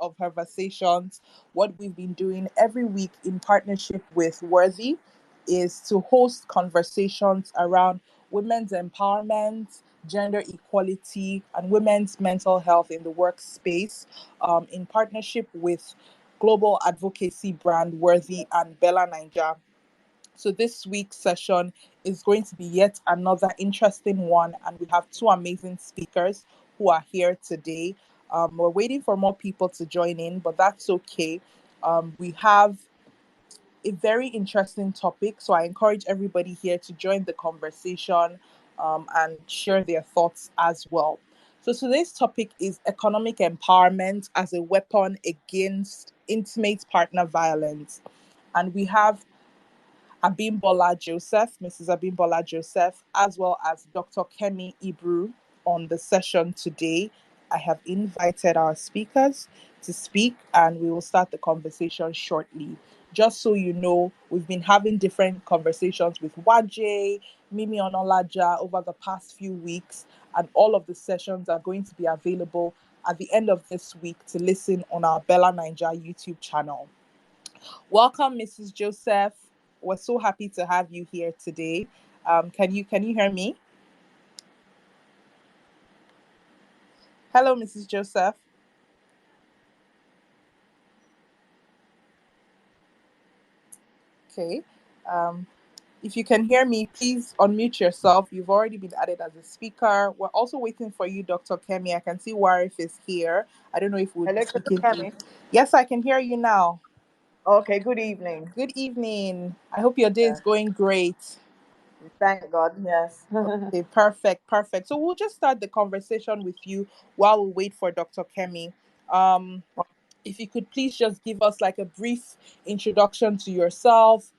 of HerVersations. What we've been doing every week in partnership with WRTHY is to host conversations around women's empowerment, gender equality, and women's mental health in the workspace, in partnership with global advocacy brand WRTHY and BellaNaija. So this week's session is going to be yet another interesting one, and we have two amazing speakers who are here today. We're waiting for more people to join in, but that's okay. We have a very interesting topic, so I encourage everybody here to join the conversation and share their thoughts as well. So today's topic is economic empowerment as a weapon against intimate partner violence, and we have Abimbola Joseph, Mrs. Abimbola Joseph, as well as Dr. Kemi Ibru on the session today. I have invited our speakers to speak, and we will start the conversation shortly. Just so you know, we've been having different conversations with WRTHY, Mimi Onolaja over the past few weeks, and all of the sessions are going to be available at the end of this week to listen on our BellaNaija YouTube channel. Welcome, Mrs. Joseph. We're so happy to have you here today. Can you hear me? Hello, Mrs. Joseph. Okay. Um, if you can hear me, please unmute yourself. You've already been added as a speaker. We're also waiting for you, Dr. Kemi. I can see Warif is here. I don't know if we'll be Hello, Dr. speaking. Kemi. Yes, I can hear you now. Okay, good evening. Good evening. I hope your day is Yes. going great. Thank God, yes. Okay, perfect. So we'll just start the conversation with you while we wait for Dr. Kemi. Um, if you could please just give us like a brief introduction to yourself,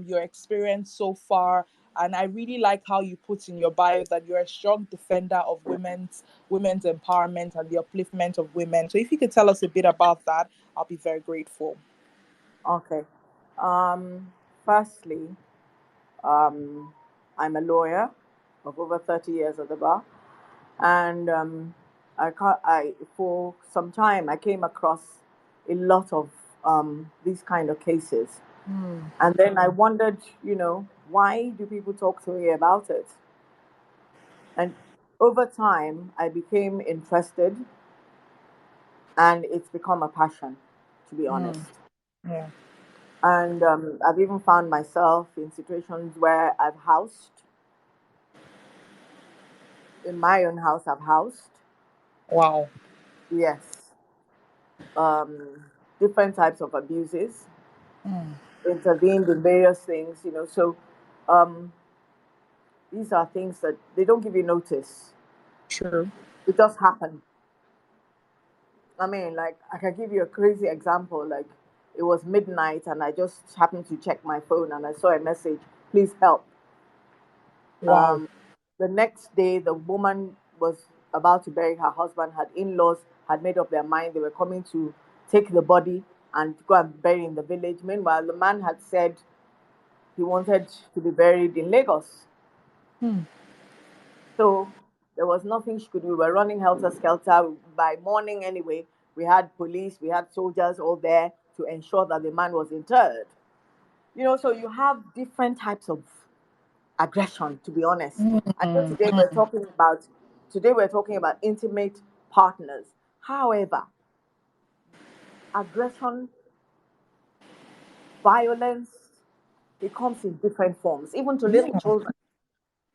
your experience so far. And I really like how you put in your bio that you're a strong defender of women's empowerment and the upliftment of women. So if you could tell us a bit about that, I'll be very grateful. Okay. Firstly, I'm a lawyer of over 30 years at the bar, and for some time I came across a lot of these kind of cases, and then I wondered, why do people talk to me about it? And over time, I became interested, and it's become a passion, to be Mm, honest. yeah. And I've even found myself in situations where in my own house, I've housed, Wow. yes, um, different types of abuses, Mm, intervened in various things, So um, these are things that they don't give you notice. true. It just happened. I mean, like, I can give you a crazy example. Like, it was midnight and I just happened to check my phone and I saw a message, please help. Wow. Um, the next day, the woman was about to bury her husband. Her in-laws had made up their mind they were coming to take the body and go and bury in the village. Meanwhile, the man had said he wanted to be buried in Lagos. Hmm. So there was nothing she could do. We were running helter skelter. By morning, anyway, we had police, we had soldiers all there to ensure that the man was interred. So you have different types of aggression, to be honest. Mm, I know today we're talking about intimate partners. However, aggression, violence, it comes in different forms, even to little yeah. children.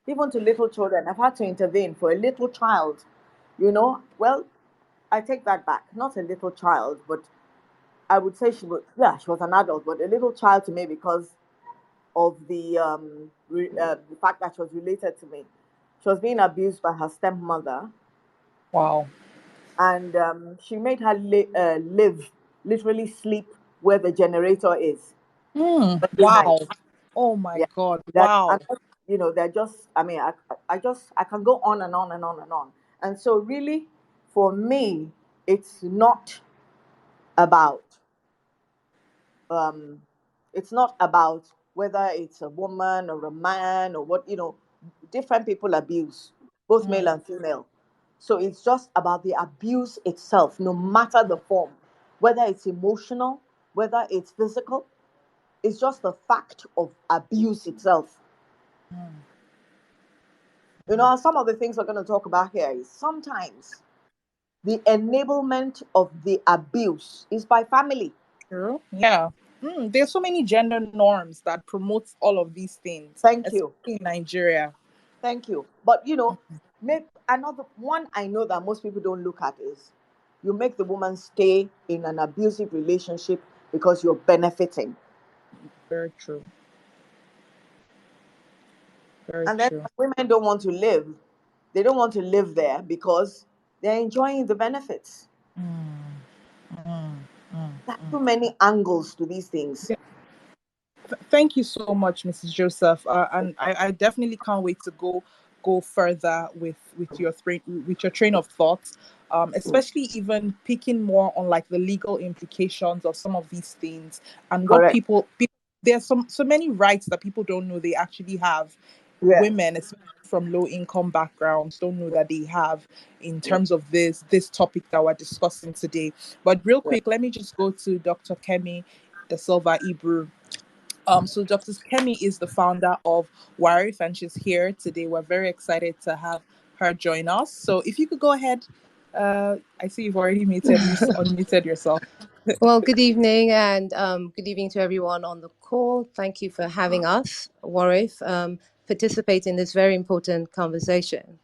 Even to little children, I've had to intervene for a little child. Well, I take that back. Not a little child, but I would say she was an adult, but a little child to me because of the fact that she was related to me. She was being abused by her stepmother, Wow. and she made her live, literally sleep where the generator is Mm, every night. wow. Oh my Yeah, God. that Wow. they're just. I mean, I can go on and on and on and on. And so, really, for me, it's not about um, it's not about whether it's a woman or a man or what. Different people abuse, both male Mm, and female. So it's just about the abuse itself, no matter the form. whether it's emotional, whether it's physical. It's just the fact of abuse itself. You know, some of the things we're going to talk about here is sometimes the enablement of the abuse is by family. True. Yeah. There's so many gender norms that promotes all of these things, Thank you. especially in Nigeria. Thank you. But you know, maybe another one I know that most people don't look at is you make the woman stay in an abusive relationship because you're benefiting. Very true. Very And then true. women don't want to live. They don't want to live there because they're enjoying the benefits. There are too many angles to these things. Thank you so much, Mrs. Joseph, and I definitely can't wait to go further with your train of thought, especially even picking more on like the legal implications of some of these things and what Correct. people there's so many rights that people don't know they actually have. Yes. Women, especially from low income backgrounds, don't know that they have in terms of this topic that we're discussing today. But real Yes. quick, let me just go to Dr. Kemi DaSilva-Ibru. So Dr. Kemi is the founder of WRTHY, and she's here today. We're very excited to have her join us. So if you could go ahead, I see you've already unmuted yourself. Well, good evening, and good evening to everyone on the call. Thank you for having us, Warif, participate in this very important conversation.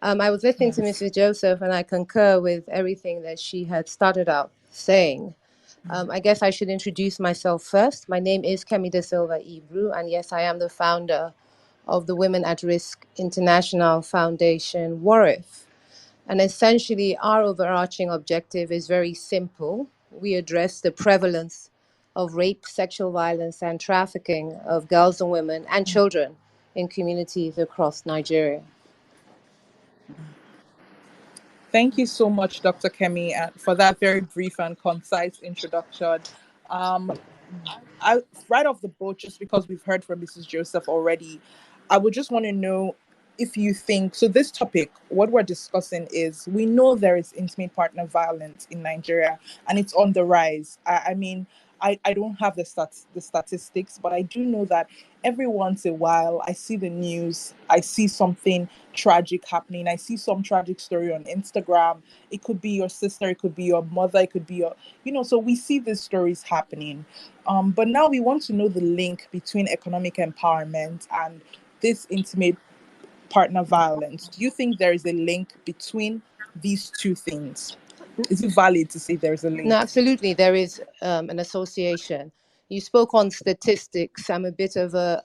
I was listening to Yes. Mrs. Joseph, and I concur with everything that she had started out saying. I guess I should introduce myself first. My name is Kemi DaSilva-Ibru, and yes, I am the founder of the Women at Risk International Foundation, WRTHY. And essentially, our overarching objective is very simple. We address the prevalence of rape, sexual violence, and trafficking of girls and women and children in communities across Nigeria. Thank you so much, Dr. Kemi, for that very brief and concise introduction. Um, I right off the boat, just because we've heard from Mrs. Joseph already, I would just want to know if you think so. This topic, what we're discussing is we know there is intimate partner violence in Nigeria, and it's on the rise. I mean, I don't have the statistics, but I do know that every once in a while I see the news, I see something tragic happening. I see some tragic story on Instagram. It could be your sister, it could be your mother, it could be your, so we see these stories happening. But now we want to know the link between economic empowerment and this intimate partner violence. Do you think there is a link between these two things? Is it valid to say there's a No, link? absolutely, there is an association. You spoke on statistics. I'm a bit of a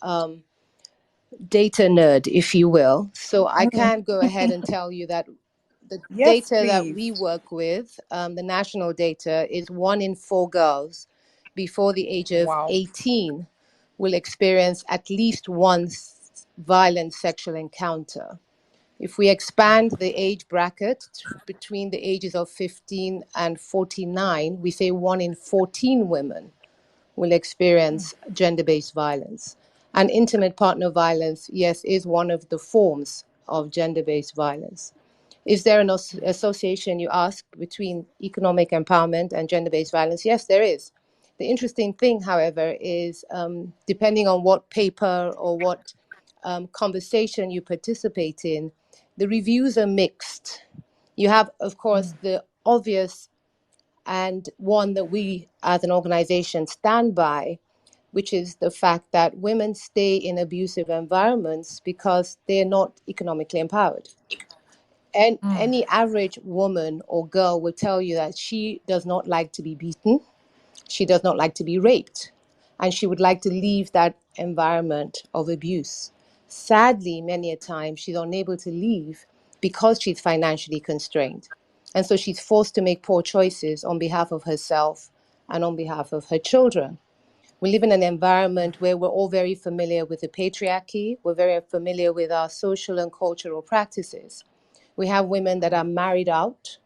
data nerd, if you will. So I can go ahead and tell you that the Yes, data that we please. work with, the national data, is 1 in 4 girls before the age of Wow. 18 will experience at least one violent sexual encounter. If we expand the age bracket between the ages of 15 and 49, we say 1 in 14 women will experience gender based violence. And intimate partner violence, yes, is one of the forms of gender based violence. Is there an association, you ask, between economic empowerment and gender based violence? Yes, there is. The interesting thing, however, is depending on what paper or what conversation you participate in, the reviews are mixed. You have, of course, the obvious and one that we as an organization stand by, which is the fact that women stay in abusive environments because they're not economically empowered. And any average woman or girl will tell you that she does not like to be beaten, she does not like to be raped, and she would like to leave that environment of abuse. Sadly, many a time she's unable to leave because she's financially constrained. And so she's forced to make poor choices on behalf of herself and on behalf of her children. We live in an environment where we're all very familiar with the patriarchy, we're very familiar with our social and cultural practices. We have women that are married out,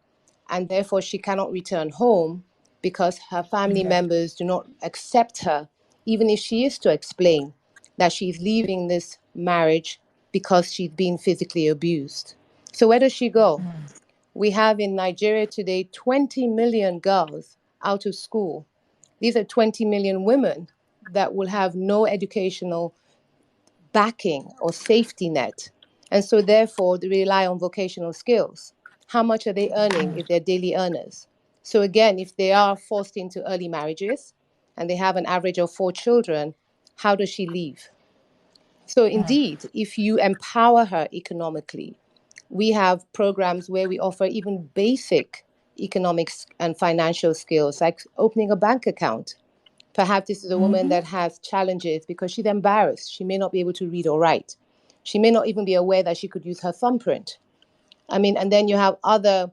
and therefore she cannot return home because her family Yeah. members do not accept her, even if she is to explain that she's leaving this marriage because she's been physically abused. So where does she go? We have in Nigeria today 20 million girls out of school. These are 20 million women that will have no educational backing or safety net. And so therefore they rely on vocational skills. How much are they earning if they're daily earners? So again, if they are forced into early marriages and they have an average of 4 children, how does she leave? So indeed, if you empower her economically, we have programs where we offer even basic economics and financial skills, like opening a bank account. Perhaps this is a woman that has challenges because she's embarrassed. She may not be able to read or write. She may not even be aware that she could use her thumbprint. I mean, and then you have other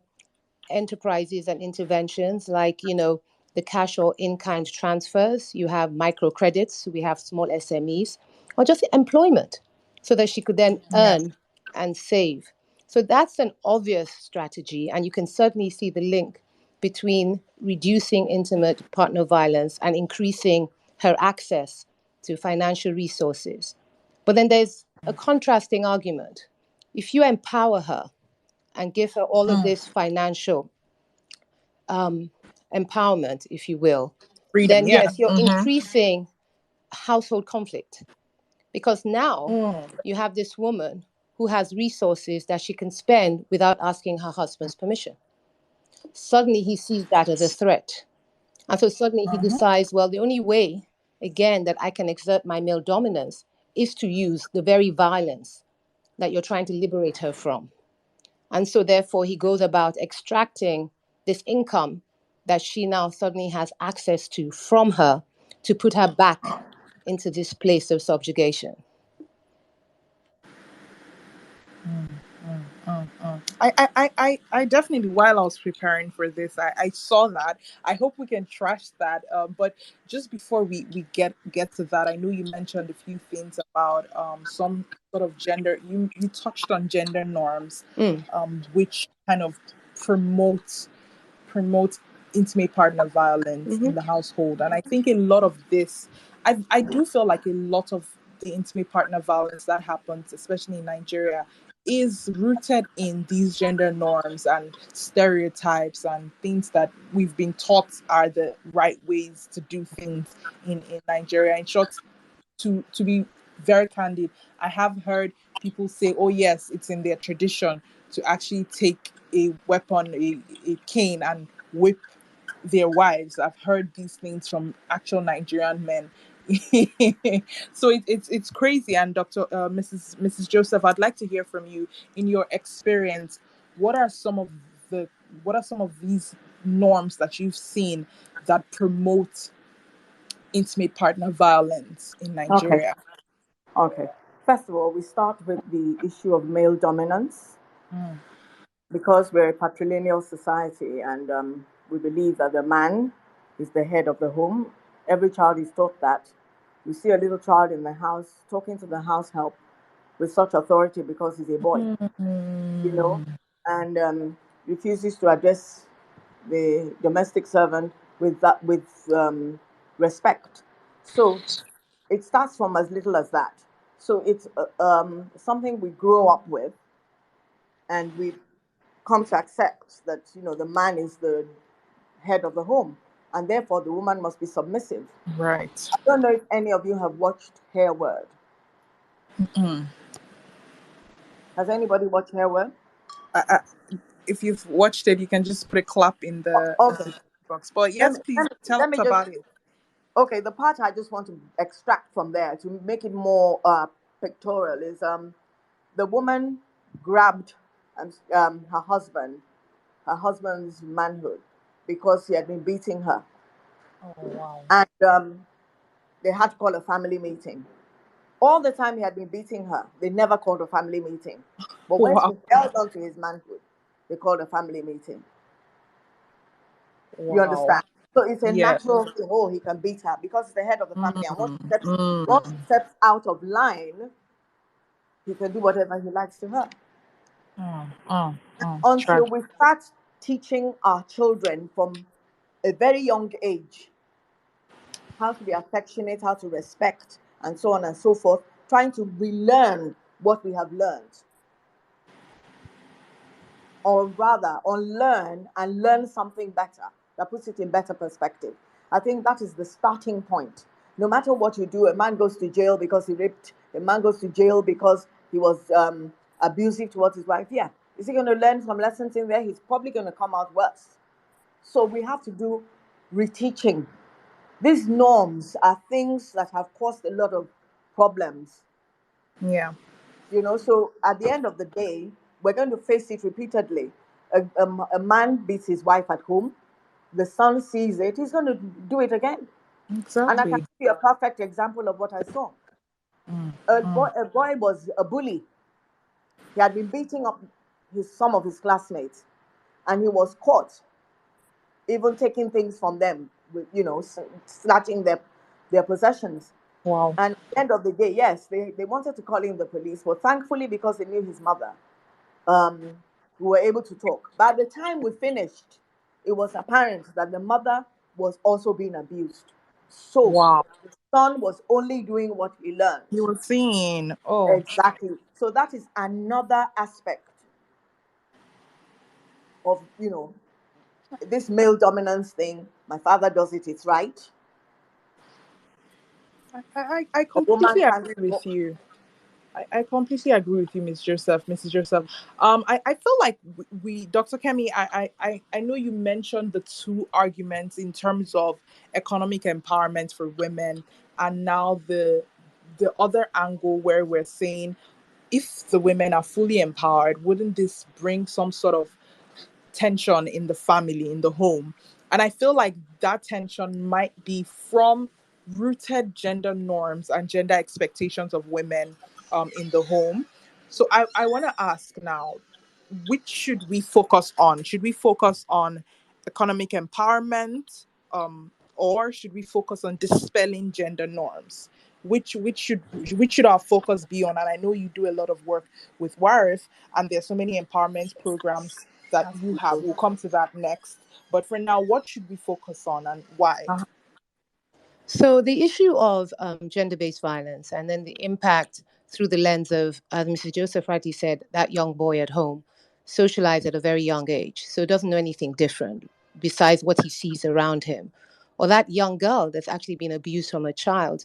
enterprises and interventions like, the cash or in-kind transfers. You have microcredits. We have small SMEs, or just employment, so that she could then Yeah. earn and save. So that's an obvious strategy, and you can certainly see the link between reducing intimate partner violence and increasing her access to financial resources. But then there's a contrasting argument. If you empower her and give her all of this financial empowerment, if you will, Freedom. then Yeah. yes, you're increasing household conflict, because now you have this woman who has resources that she can spend without asking her husband's permission. Suddenly he sees that as a threat. And so suddenly he decides, well, the only way, again, that I can exert my male dominance is to use the very violence that you're trying to liberate her from. And so therefore he goes about extracting this income that she now suddenly has access to from her to put her back into this place of subjugation. I definitely, while I was preparing for this, I saw that. I hope we can trash that. But just before we get to that, I know you mentioned a few things about some sort of gender. You touched on gender norms, Mm. which kind of promote intimate partner violence Mm-hmm. in the household. And I think a lot of this, I do feel like a lot of the intimate partner violence that happens, especially in Nigeria, is rooted in these gender norms and stereotypes and things that we've been taught are the right ways to do things in Nigeria. In short, to be very candid, I have heard people say, "Oh yes, it's in their tradition to actually take a weapon, a cane, and whip their wives." I've heard these things from actual Nigerian men. So it's crazy. And Mrs. Joseph, I'd like to hear from you. In your experience, what are some of the what are some of these norms that you've seen that promote intimate partner violence in Okay. Nigeria? Okay. First of all, we start with the issue of male dominance because we're a patrilineal society and we believe that the man is the head of the home. Every child is taught that. You see a little child in the house talking to the house help with such authority because he's a boy, you know, and refuses to address the domestic servant with respect. So it starts from as little as that. So it's something we grow up with, and we come to accept that the man is the head of the home, and therefore the woman must be submissive. Right. I don't know if any of you have watched Hair Word. Has anybody watched Hair Word? I, if you've watched it, you can just put a clap in Okay. the box. But Let yes, me, please let me, tell let us me just about it. Okay, the part I just want to extract from there to make it more pictorial is the woman grabbed her husband's manhood, because he had been beating her, Oh wow. and they had to call a family meeting. All the time he had been beating her, they never called a family meeting. But when she Wow. held on to his manhood, they called a family meeting. You Wow. understand? So it's a Yeah. natural thing. Oh, he can beat her because he's the head of the family. And Mm, once he mm, steps out of line, he can do whatever he likes to her. Until Tragic. we start teaching our children from a very young age how to be affectionate, how to respect, and so on and so forth, trying to relearn what we have learned, or rather unlearn and learn something better. that puts it in better perspective. I think that is the starting point. No matter what you do, a man goes to jail because he raped, a man goes to jail because he was abusive towards his wife. Yeah. Is he going to learn some lessons in there? He's probably going to come out worse. So we have to do reteaching. These norms are things that have caused a lot of problems. Yeah. So at the end of the day, we're going to face it repeatedly. A man beats his wife at home, the son sees it, he's going to do it again. And I can Exactly. give you a perfect example of what I saw. A boy was a bully. He had been beating up some of his classmates, and he was caught even taking things from them, snatching their possessions. Wow. And at the end of the day, yes, they wanted to call in the police, but thankfully, because they knew his mother, um, we were able to talk. By the time we finished, it was apparent that the mother was also being abused. So Wow. the son was only doing what he learned. You were seeing. Oh. Exactly. So that is another aspect of, this male dominance thing. My father does it, it's right. I A woman completely can't. agree with you. I completely agree with you, Mrs. Joseph. I feel like we Dr. Kemi, I know you mentioned the two arguments in terms of economic empowerment for women, and now the other angle where we're saying if the women are fully empowered, wouldn't this bring some sort of tension in the family, in the home? And I feel like that tension might be from rooted gender norms and gender expectations of women in the home. So I want to ask now, which should we focus on? Should we focus on economic empowerment, or should we focus on dispelling gender norms? Which should our focus be on? And I know you do a lot of work with WRTHY, and there's so many empowerment programs that you have. We'll come to that next. But for now, what should we focus on and why? So the issue of gender-based violence and then the impact through the lens of, as Mrs. Joseph rightly said, that young boy at home, socialized at a very young age, so doesn't know anything different besides what he sees around him. Or that young girl that's actually been abused from a child,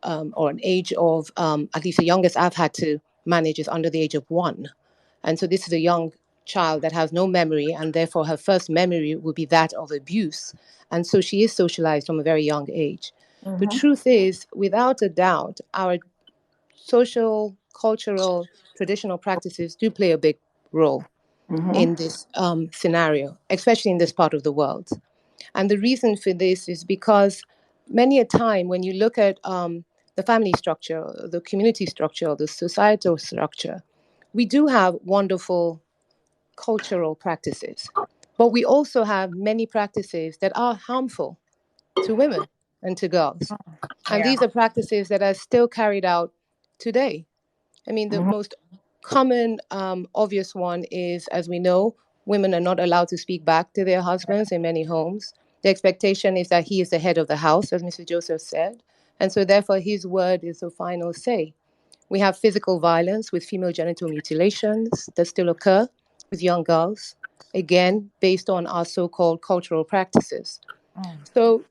or an age of, at least the youngest I've had to manage is under the age of 1. And so this is a young child that has no memory, and therefore her first memory will be that of abuse. And so she is socialized from a very young age. The Mm-hmm. truth is, without a doubt, our social, cultural, traditional practices do play a big role Mm-hmm. in this scenario, especially in this part of the world. And the reason for this is because many a time when you look at the family structure, the community structure, the societal structure, we do have wonderful cultural practices, but we also have many practices that are harmful to women and to girls. And Yeah. these are practices that are still carried out today. I mean, the Mm-hmm. most common, obvious one is, as we know, women are not allowed to speak back to their husbands in many homes. The expectation is that he is the head of the house, as Mr. Joseph said. And so, therefore, his word is the final say. We have physical violence with female genital mutilations that still occur with young girls, again, based on our so called cultural practices. Mm. So,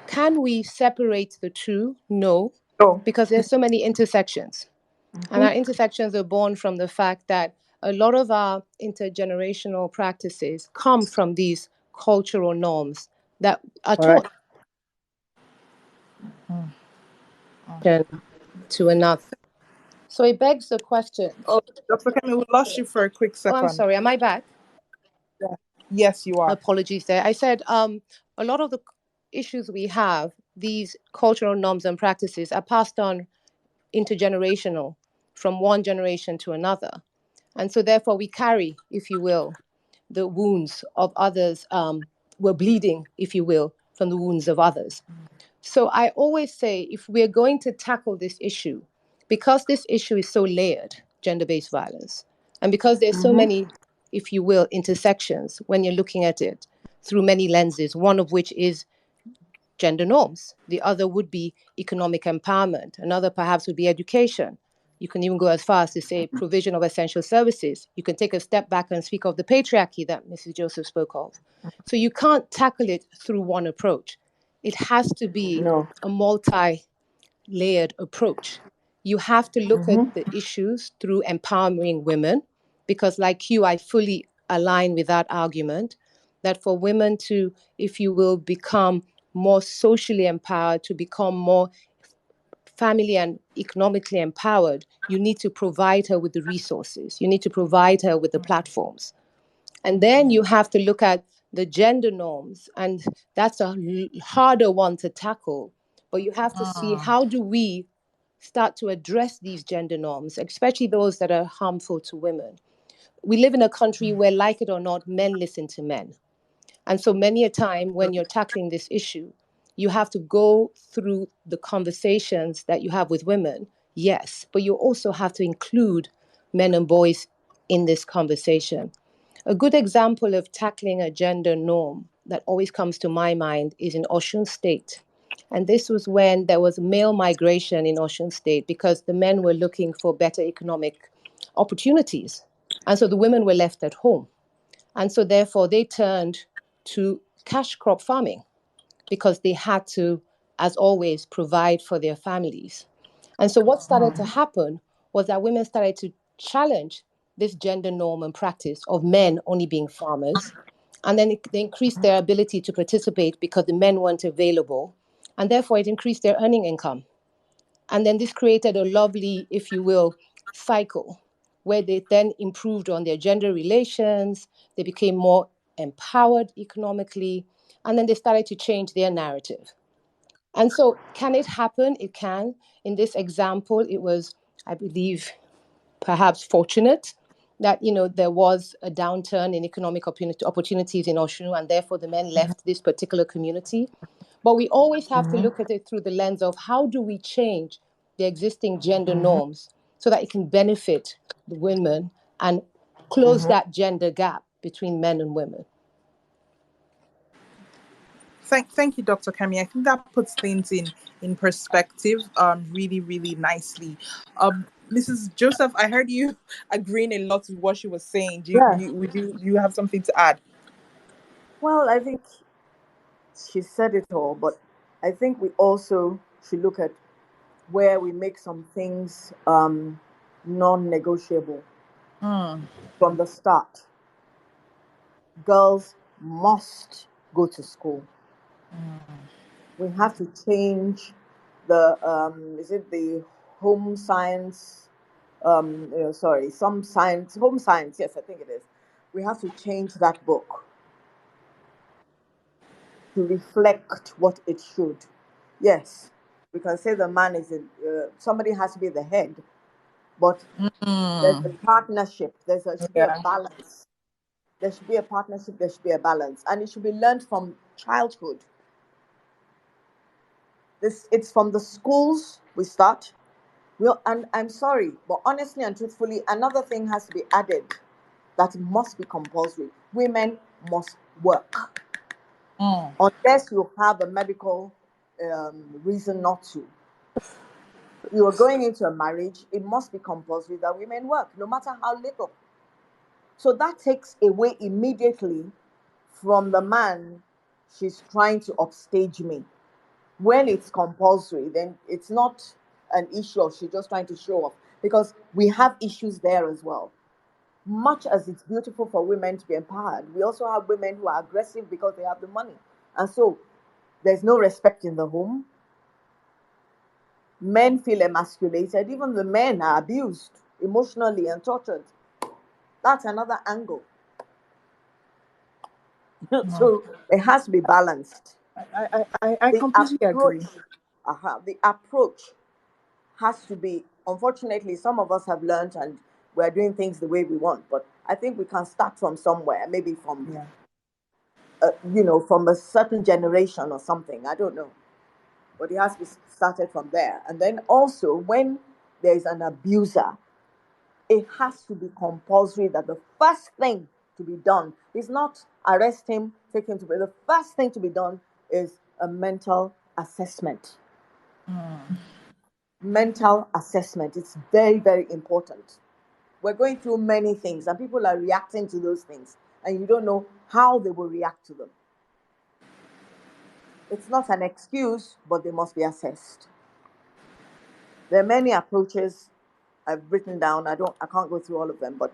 can we separate the two? No, So, because there's so many intersections. And our intersections are born from the fact that a lot of our intergenerational practices come from these cultural norms that are correct. taught to another. So it begs the question. Oh, Dr. Kemi, we lost you for a quick Oh, I'm second. sorry. Am I back? Yeah. Yes, you are. Apologies there. I said a lot of the issues we have, these cultural norms and practices, are passed on intergenerational from one generation to another. And so, therefore, we carry, if you will, the wounds of others. We're bleeding, if you will, from the wounds of others. So I always say, if we're going to tackle this issue, because this issue is so layered, gender-based violence, and because there's so Mm-hmm. many, if you will, intersections when you're looking at it through many lenses, one of which is gender norms. The other would be economic empowerment. Another perhaps would be education. You can even go as far as to say provision of essential services. You can take a step back and speak of the patriarchy that Mrs. Joseph spoke of. So you can't tackle it through one approach. It has to be No. a multi-layered approach. You have to look at the issues through empowering women, because like you, I fully align with that argument that for women to, if you will, become more socially empowered, to become more family and economically empowered, you need to provide her with the resources. You need to provide her with the platforms. And then you have to look at the gender norms, and that's a harder one to tackle. But you have to see, how do we start to address these gender norms, especially those that are harmful to women? We live in a country where, like it or not, men listen to men. And so many a time when you're tackling this issue, you have to go through the conversations that you have with women, yes, but you also have to include men and boys in this conversation. A good example of tackling a gender norm that always comes to my mind is in Osun State. And this was when there was male migration in Osun State because the men were looking for better economic opportunities. And so the women were left at home. And so therefore they turned to cash crop farming because they had to, as always, provide for their families. And so what started to happen was that women started to challenge this gender norm and practice of men only being farmers. And then they increased their ability to participate because the men weren't available. And therefore it increased their earning income. And then this created a lovely, if you will, cycle where they then improved on their gender relations, they became more empowered economically, and then they started to change their narrative. And so, can it happen? It can. In this example, it was, I believe, perhaps fortunate that there was a downturn in economic opportunities in Oshun, and therefore the men left this particular community. But we always have to look at it through the lens of how do we change the existing gender norms so that it can benefit the women and close that gender gap between men and women. Thank you, Dr. Kemi. I think that puts things in perspective really, really nicely. Mrs. Joseph, I heard you agreeing a lot with what she was saying. Yeah. You have something to add? Well, I think she said it all, but I think we also should look at where we make some things non-negotiable from the start. Girls must go to school. We have to change the is it the home science some science, home science, yes, I think it is. We have to change that book to reflect what it should. Yes, we can say the man is somebody has to be the head, but there's a partnership. Should be a Yeah. balance. There should be a partnership. There should be a balance, and it should be learned from childhood. It's from the schools we start. Well, and I'm sorry, but honestly and truthfully, another thing has to be added that must be compulsory. Women must work unless you have a medical reason not to. You are going into a marriage, it must be compulsory that women work, no matter how little. So that takes away immediately from the man, she's trying to upstage me. When it's compulsory, then it's not an issue of she's just trying to show off, because we have issues there as well. Much as it's beautiful for women to be empowered, we also have women who are aggressive because they have the money. And so there's no respect in the home. Men feel emasculated. Even the men are abused emotionally and tortured. That's another angle. So it has to be balanced. I The completely approach, agree. the approach has to be. Unfortunately, some of us have learned and we're doing things the way we want. But I think we can start from somewhere, maybe from Yeah. from a certain generation or something. I don't know, but it has to be started from there. And then also, when there is an abuser, it has to be compulsory that the first thing to be done is not arrest him, take him to bed. The first thing to be done is a mental assessment. mental assessment. It's very, very important. We're going through many things, and people are reacting to those things, and you don't know how they will react to them. It's not an excuse, but they must be assessed. There are many approaches I've written down. I can't go through all of them, but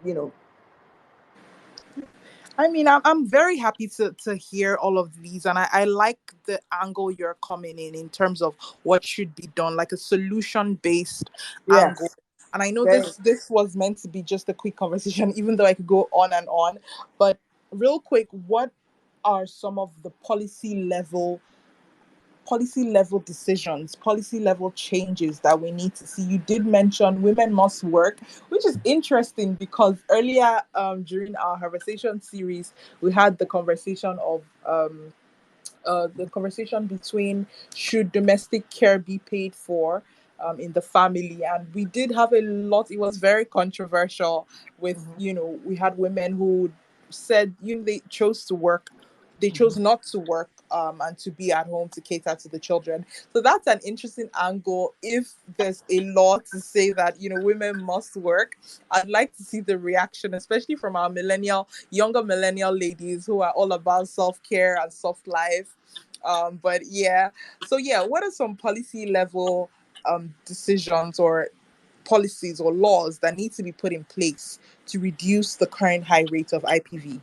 I mean, I'm very happy to hear all of these, and I like the angle you're coming in terms of what should be done, like a solution based angle. yes, And I know very. this was meant to be just a quick conversation, even though I could go on and on. But real quick, what are some of the policy level decisions, policy level changes that we need to see? You did mention women must work, which is interesting because earlier during our conversation series, we had the conversation between should domestic care be paid for in the family, and we did have a lot. It was very controversial with, Mhm, we had women who said, they chose to work, they chose mhm. not to work, and to be at home to cater to the children. So that's an interesting angle. If there's a law to say that, women must work, I'd like to see the reaction, especially from our younger millennial ladies who are all about self-care and soft life. But yeah, so yeah, what are some policy level decisions or policies or laws that need to be put in place to reduce the current high rate of IPV?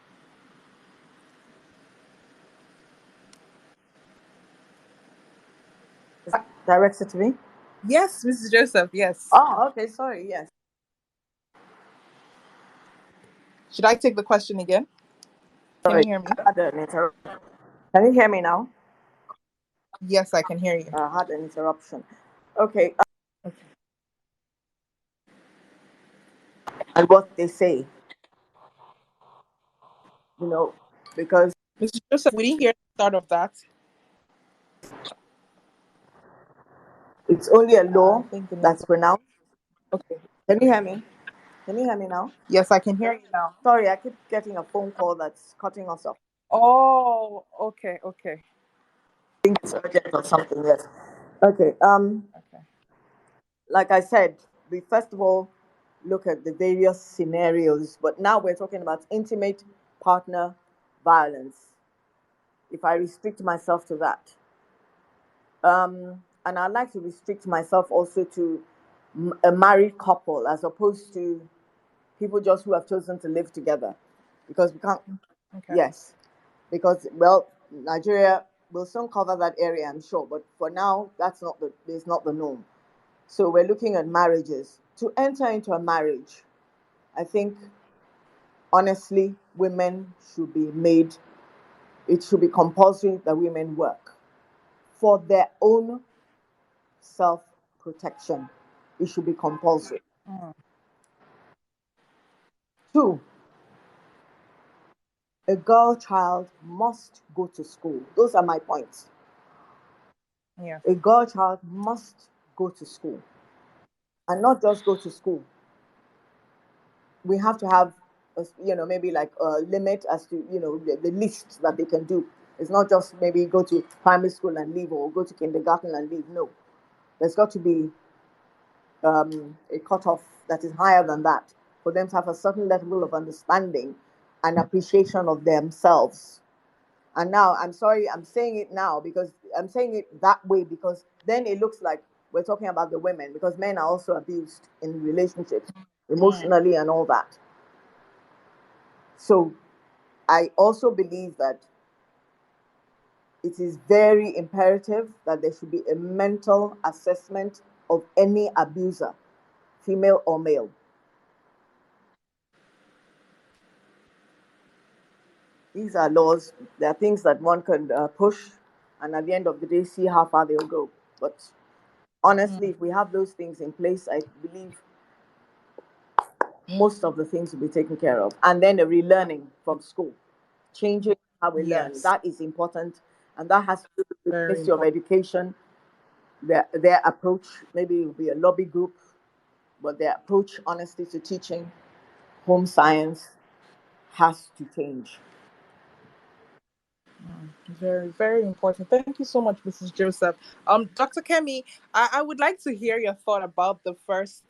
Is that directed to me? Yes, Mrs. Joseph, yes. Oh, okay. Sorry. Yes. Should I take the question again? Can Sorry. you hear me? I had an interruption. Can you hear me now? Yes, I can hear you. I had an interruption. Okay. Okay. And what they say, you know, because Mrs. Joseph, we didn't hear the start of that. it's only a I law think the that's network. pronounced. Okay. Can you hear me? Can you hear me now? Yes, I can hear you now. Sorry, I keep getting a phone call that's cutting us off. Oh, okay, okay, I think it's urgent or something. Yes. Okay. okay. Like I said, we first of all look at the various scenarios, but now we're talking about intimate partner violence. If I restrict myself to that, and I like to restrict myself also to a married couple as opposed to people just who have chosen to live together, because we can't. Okay. Yes, because well, Nigeria will soon cover that area, I'm sure, but for now, is not the norm. So we're looking at marriages. To enter into a marriage, I think honestly, women should be made. It should be compulsory that women work for their own self protection. It should be compulsory. Mm, Two, a girl child must go to school. Those are my points. yeah. A girl child must go to school, and not just go to school. We have to have, maybe like a limit as to, the least that they can do. It's not just maybe go to primary school and leave, or go to kindergarten and leave. No, there's got to be a cutoff that is higher than that for them to have a certain level of understanding and appreciation of themselves. And now, I'm sorry, I'm saying it now because I'm saying it that way because then it looks like we're talking about the women, because men are also abused in relationships, Mm, emotionally and all that. So I also believe that it is very imperative that there should be a mental assessment of any abuser, female or male. These are laws. There are things that one can push, and at the end of the day, see how far they'll go. But honestly, mm, if we have those things in place, I believe most of the things will be taken care of. And then a relearning from school, changing how we learn. yes. That is important, and that has to do with the Very Ministry of important. Education. Their approach, maybe it will be a lobby group, but their approach, honestly, to teaching home science has to change. Very, very important. Thank you so much, Mrs. Joseph. Dr. Kemi, I would like to hear your thought about the first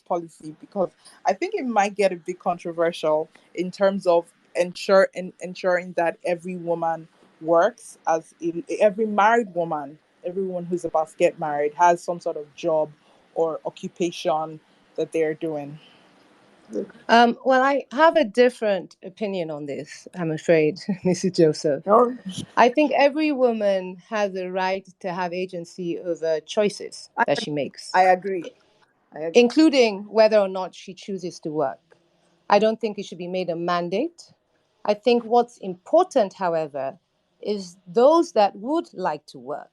policy, because I think it might get a bit controversial in terms of ensuring that every woman works, every married woman, everyone who's about to get married has some sort of job or occupation that they're doing. Well, I have a different opinion on this, I'm afraid, Mrs. Joseph. No, I think every woman has the right to have agency over choices I, that she makes, I agree. I agree. including whether or not she chooses to work. I don't think it should be made a mandate. I think what's important, however, is those that would like to work,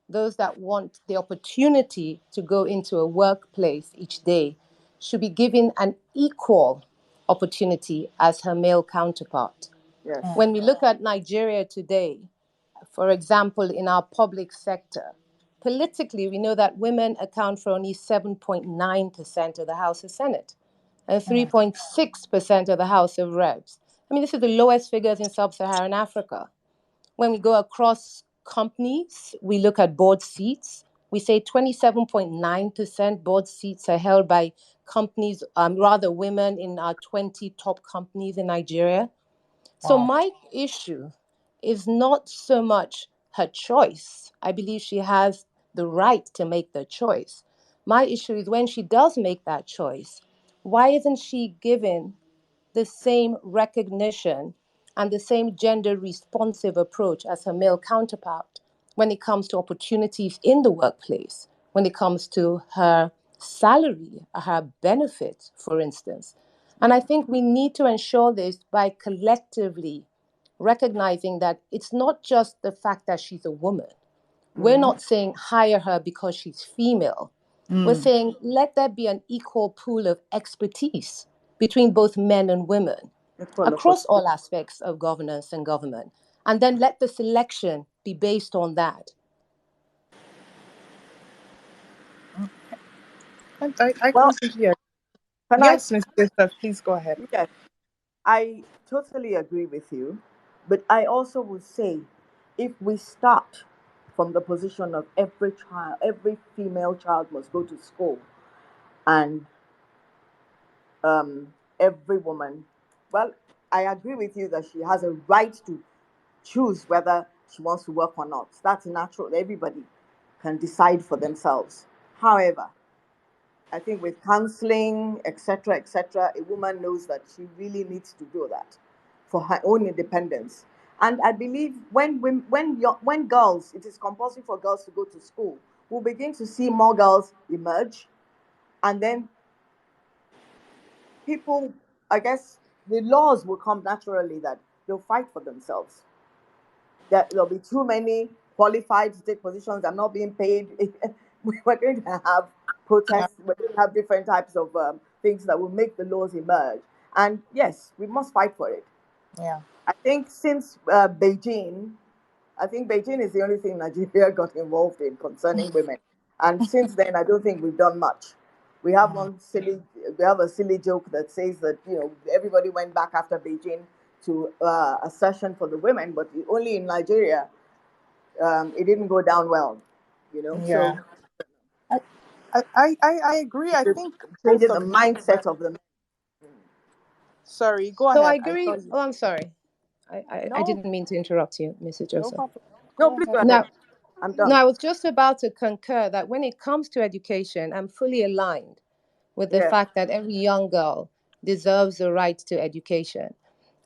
those that want the opportunity to go into a workplace each day, should be given an equal opportunity as her male counterpart. Yes. When we look at Nigeria today, for example, in our public sector, politically, we know that women account for only 7.9% of the House of Senate and 3.6% of the House of Reps. I mean, this is the lowest figures in sub-Saharan Africa. When we go across companies, we look at board seats. We say 27.9% board seats are held by companies, rather women in our 20 top companies in Nigeria. So Wow. my issue is not so much her choice. I believe she has the right to make the choice. My issue is when she does make that choice, why isn't she given the same recognition and the same gender responsive approach as her male counterpart when it comes to opportunities in the workplace, when it comes to her salary, her benefits, for instance? And I think we need to ensure this by collectively recognizing that it's not just the fact that she's a woman. We're Mm-hmm. not saying hire her because she's female. We're Mm, saying let there be an equal pool of expertise between both men and women Equal across opportunity. all aspects of governance and government. And then let the selection be based on that. I Well, completely agree. can I? Yes, Miss Joseph, please go ahead. Yes, I totally agree with you. But I also would say, if we start from the position of every child, every female child must go to school, and every woman, well, I agree with you that she has a right to choose whether she wants to work or not. That's natural. Everybody can decide for themselves. However, I think with counseling, etc., a woman knows that she really needs to do that for her own independence. And I believe when girls, it is compulsory for girls to go to school, we'll begin to see more girls emerge, and then people, I guess, the laws will come naturally that they'll fight for themselves. That there'll be too many qualified to take positions that are not being paid. We're going to have Yeah, protests. We're going to have different types of things that will make the laws emerge. And yes, we must fight for it. yeah, I think since Beijing, I think Beijing is the only thing Nigeria got involved in concerning women. And since then, I don't think we've done much. We have we have a silly joke that says that everybody went back after Beijing to a session for the women, but only in Nigeria, it didn't go down well. yeah. So I, I agree. I think both changing the of you. mindset of the men. Sorry, go So I ahead. I saw agree. you. Oh, I'm sorry. I No, didn't mean to interrupt you, Mr. no Joseph. problem. No, Go please go ahead. ahead. Now, I'm no, done. I was just about to concur that when it comes to education, I'm fully aligned with the Yeah. fact that every young girl deserves the right to education.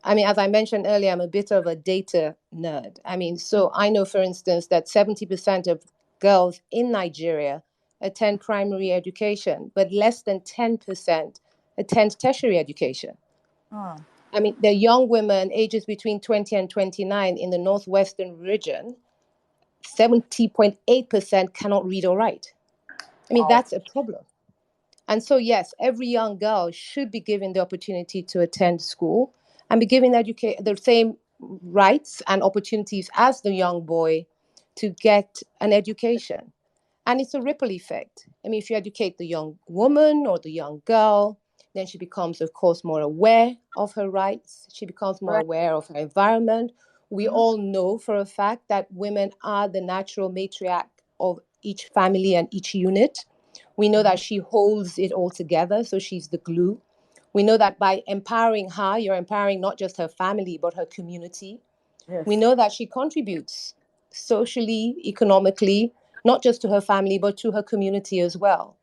I mean, as I mentioned earlier, I'm a bit of a data nerd. I mean, so I know, for instance, that 70% of girls in Nigeria attend primary education, but less than 10% attend tertiary education. Hmm. I mean, the young women ages between 20 and 29 in the Northwestern region, 70.8% cannot read or write. I mean, Wow. that's a problem. And so, yes, every young girl should be given the opportunity to attend school and be given the same rights and opportunities as the young boy to get an education. And it's a ripple effect. I mean, if you educate the young woman or the young girl, Then she becomes, of course, more aware of her rights. She becomes more Right. aware of her environment. We all know for a fact that women are the natural matriarch of each family and each unit. We know that she holds it all together, so she's the glue. We know that by empowering her, you're empowering not just her family, but her community. Yes. We know that she contributes socially, economically, not just to her family, but to her community as well.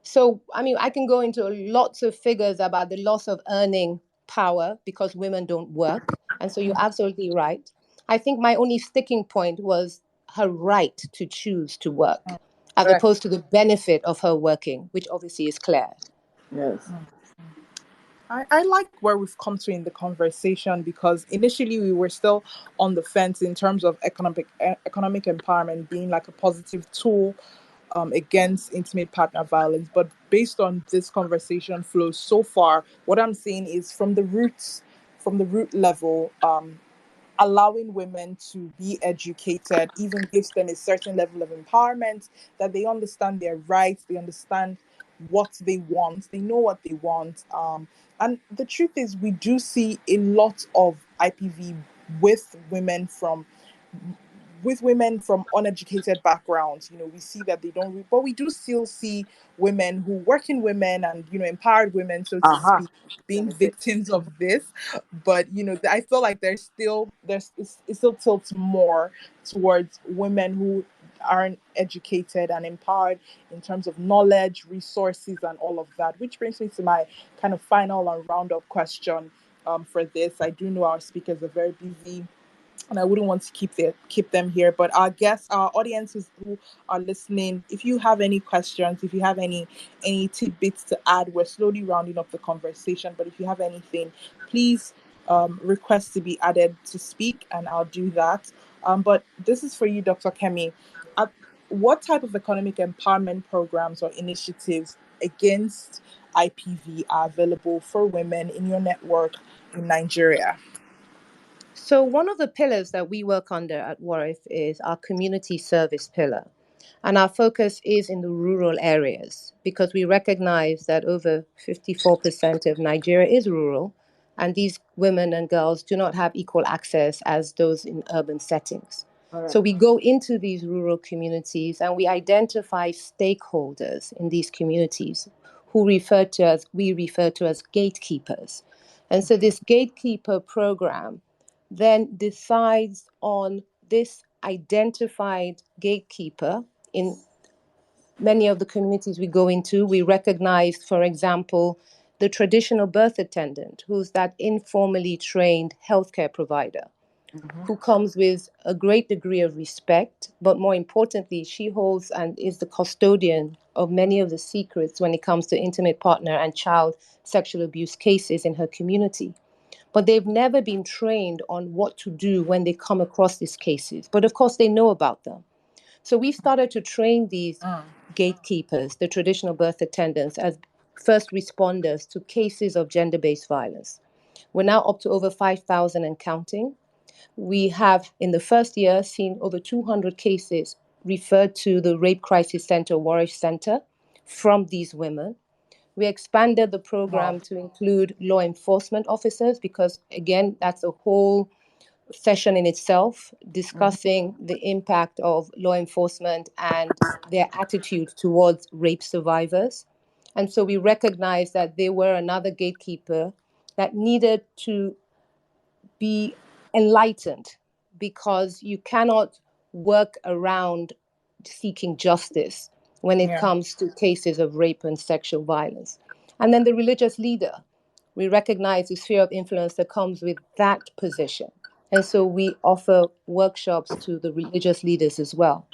So, I mean, I can go into lots of figures about the loss of earning power because women don't work. And so you're absolutely right. I think my only sticking point was her right to choose to work, as Correct. opposed to the benefit of her working, which obviously is clear. Yes. I like where we've come to in the conversation, because initially we were still on the fence in terms of economic empowerment being like a positive tool against intimate partner violence. But based on this conversation flow so far, what I'm saying is from the root level, allowing women to be educated even gives them a certain level of empowerment, that they understand their rights, they understand what they want, they know what they want. And the truth is, we do see a lot of IPV with women from uneducated backgrounds. We see that they don't read, but we do still see women who working women and empowered women, so to Aha. speak, being victims of this. But I feel like it still tilts more towards women who aren't educated and empowered in terms of knowledge, resources, and all of that. Which brings me to my kind of final and roundup question for this. I do know our speakers are very busy, and I wouldn't want to keep them here. But our guests, our audiences who are listening, if you have any questions, if you have any tidbits to add, we're slowly rounding up the conversation. But if you have anything, please request to be added to speak, and I'll do that. But this is for you, Dr. Kemi. Uh, what type of economic empowerment programs or initiatives against IPV are available for women in your network in Nigeria? So one of the pillars that we work under at WRTHY is our community service pillar. And our focus is in the rural areas because we recognize that over 54% of Nigeria is rural, and these women and girls do not have equal access as those in urban settings. Correct. So we go into these rural communities and we identify stakeholders in these communities who we refer to as gatekeepers. And so this gatekeeper program then decides on this identified gatekeeper. In many of the communities we go into, we recognize, for example, the traditional birth attendant, who's that informally trained healthcare provider, who comes with a great degree of respect, but more importantly, she holds and is the custodian of many of the secrets when it comes to intimate partner and child sexual abuse cases in her community. But they've never been trained on what to do when they come across these cases. But of course, they know about them. So we started to train these gatekeepers, the traditional birth attendants, as first responders to cases of gender-based violence. We're now up to over 5,000 and counting. We have, in the first year, seen over 200 cases referred to the Rape Crisis Center, WRTHY Center, from these women. We expanded the program to include law enforcement officers because, again, that's a whole session in itself, discussing the impact of law enforcement and their attitude towards rape survivors. And so we recognized that they were another gatekeeper that needed to be enlightened, because you cannot work around seeking justice when it Yeah. comes to cases of rape and sexual violence. And then the religious leader. We recognize the sphere of influence that comes with that position. And so we offer workshops to the religious leaders as well.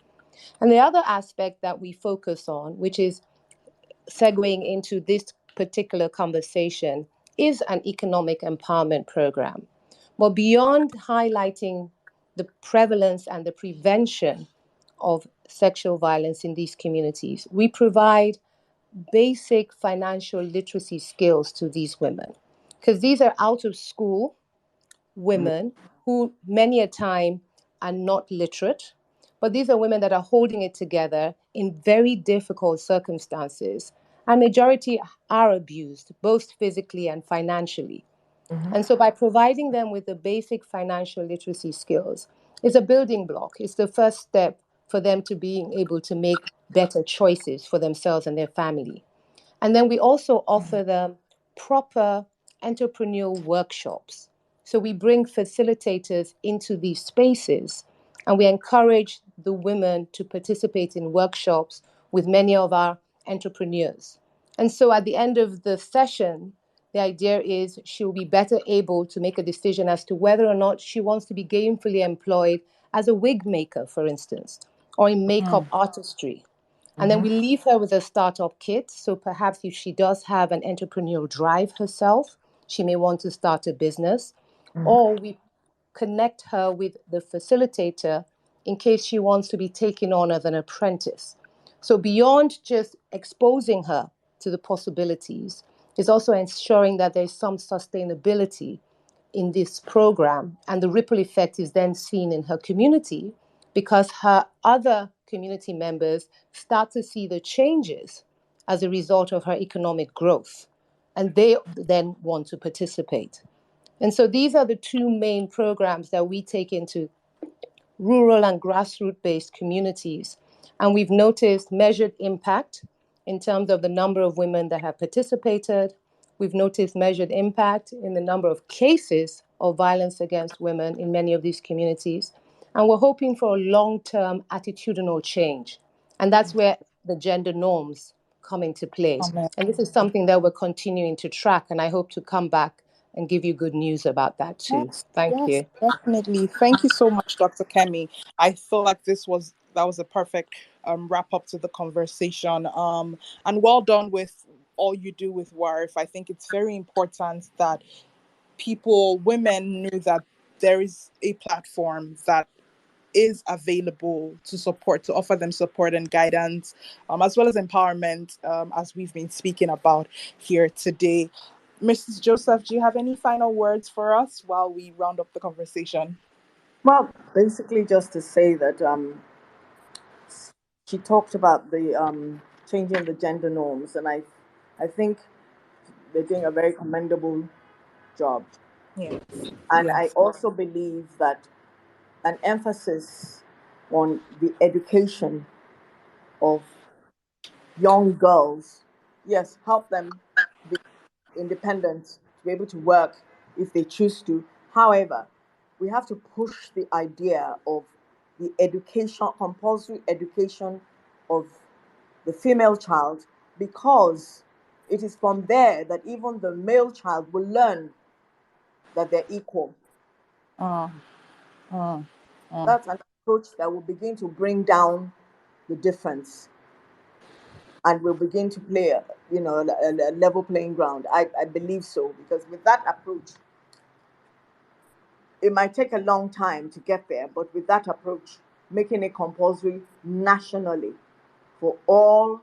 And the other aspect that we focus on, which is segueing into this particular conversation, is an economic empowerment program. But beyond highlighting the prevalence and the prevention of sexual violence in these communities, we provide basic financial literacy skills to these women, because these are out of school women who many a time are not literate, but these are women that are holding it together in very difficult circumstances. and majority are abused, both physically and financially. And so by providing them with the basic financial literacy skills is a building block. It's the first step for them to being able to make better choices for themselves and their family. And then we also offer them proper entrepreneurial workshops. So we bring facilitators into these spaces and we encourage the women to participate in workshops with many of our entrepreneurs. And so at the end of the session, the idea is she'll be better able to make a decision as to whether or not she wants to be gainfully employed as a wig maker, for instance, or in makeup artistry. And then we leave her with a startup kit. So perhaps if she does have an entrepreneurial drive herself, she may want to start a business, or we connect her with the facilitator in case she wants to be taken on as an apprentice. So beyond just exposing her to the possibilities, is also ensuring that there's some sustainability in this program, and the ripple effect is then seen in her community because her other community members start to see the changes as a result of her economic growth, and they then want to participate. And so these are the two main programs that we take into rural and grassroots-based communities. And we've noticed measured impact in terms of the number of women that have participated. We've noticed measured impact in the number of cases of violence against women in many of these communities. And we're hoping for a long-term attitudinal change. And that's where the gender norms come into play. Amen. And this is something that we're continuing to track. And I hope to come back and give you good news about that too. Yes, Thank yes, you. definitely. Thank you so much, Dr. Kemi. I feel like that was a perfect wrap up to the conversation. And well done with all you do with WRTHY. I think it's very important that women knew that there is a platform that is available to offer them support and guidance, as well as empowerment, as we've been speaking about here today. Mrs. Joseph, do you have any final words for us while we round up the conversation? Well, basically, just to say that she talked about the changing the gender norms, and I think they're doing a very commendable job. Yes, And I yes. also believe that an emphasis on the education of young girls, yes, help them be independent, to be able to work if they choose to. However, we have to push the idea of the education, compulsory education of the female child, because it is from there that even the male child will learn that they're equal. Uh, uh, uh. That's an approach that will begin to bring down the difference and will begin to play a level playing ground. I believe so, because with that approach, it might take a long time to get there, but with that approach, making it compulsory nationally for all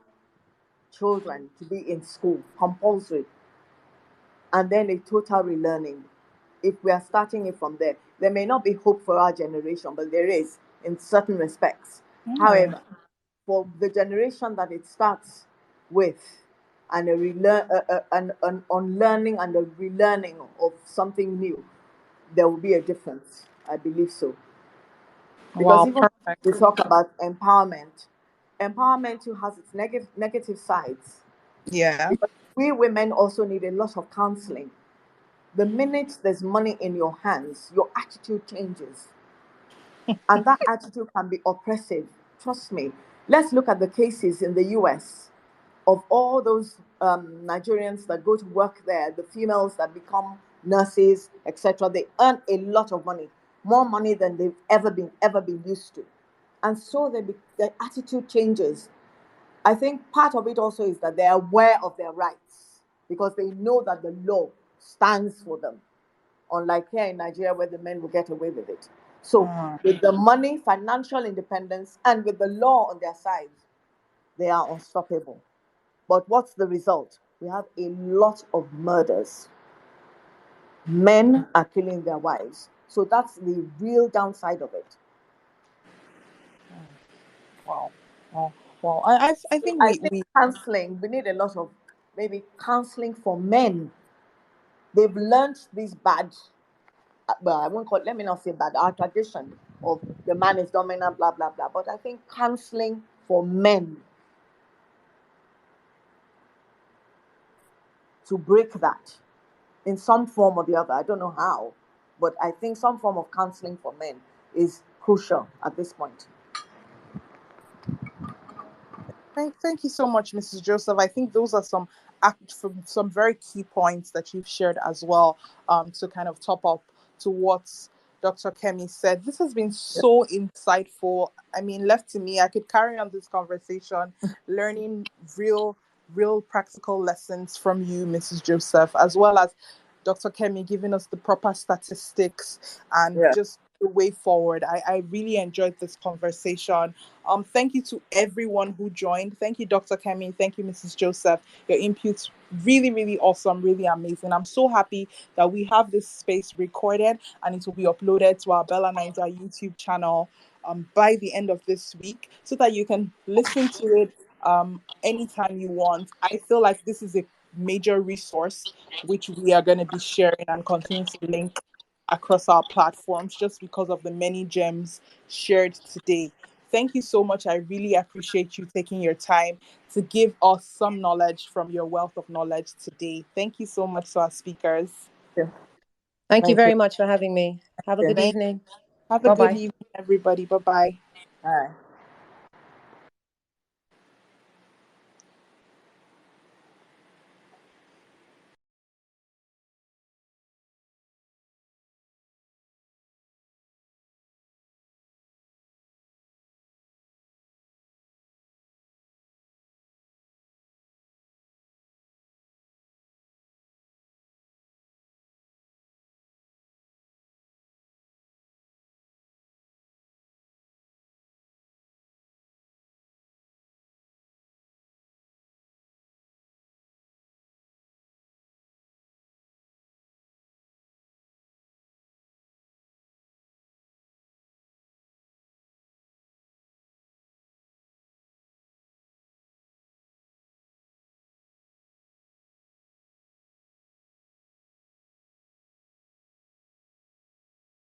children to be in school, compulsory, and then a total relearning. If we are starting it from there, there may not be hope for our generation, but there is in certain respects. Mm. However, for the generation that it starts with, and a relearn, an unlearning and a relearning of something new, there will be a difference. I believe so. Because Wow, even we perfect. talk about empowerment, empowerment too has its negative sides. Yeah. Because we women also need a lot of counseling. The minute there's money in your hands, your attitude changes. And that attitude can be oppressive. Trust me. Let's look at the cases in the US of all those Nigerians that go to work there, the females that become nurses, etc. They earn a lot of money, more money than they've ever been used to. And so their attitude changes. I think part of it also is that they're aware of their rights because they know that the law stands for them, unlike here in Nigeria where the men will get away with it. So, Mm. with the money, financial independence, and with the law on their side, they are unstoppable. But what's the result? We have a lot of murders. Men are killing their wives. So, that's the real downside of it. Wow. Wow. Well, I think I we think counseling, we need a lot of maybe counseling for men. They've learned this bad, well, I won't call it, let me not say bad, our tradition of the man is dominant, blah, blah, blah. But I think counseling for men to break that in some form or the other, I don't know how, but I think some form of counseling for men is crucial at this point. Thank you so much, Mrs. Joseph. I think those are some very key points that you've shared as well, to kind of top up to what Dr. Kemi said. This has been so insightful. I mean, left to me, I could carry on this conversation, learning real practical lessons from you, Mrs. Joseph, as well as Dr. Kemi giving us the proper statistics and Yeah. just the way forward. I really enjoyed this conversation. Thank you to everyone who joined. Thank you, Dr. Kemi. Thank you, Mrs. Joseph. Your inputs really awesome, really amazing. I'm so happy that we have this space recorded and it will be uploaded to our BellaNaija YouTube channel by the end of this week so that you can listen to it anytime you want. I feel like this is a major resource which we are going to be sharing and continue to link across our platforms just because of the many gems shared today. Thank you so much. I really appreciate you taking your time to give us some knowledge from your wealth of knowledge today. Thank you so much to our speakers. Yeah. Thank you Thank you. very much for having me. Have a good evening. Have a good evening, everybody. Bye-bye. All right.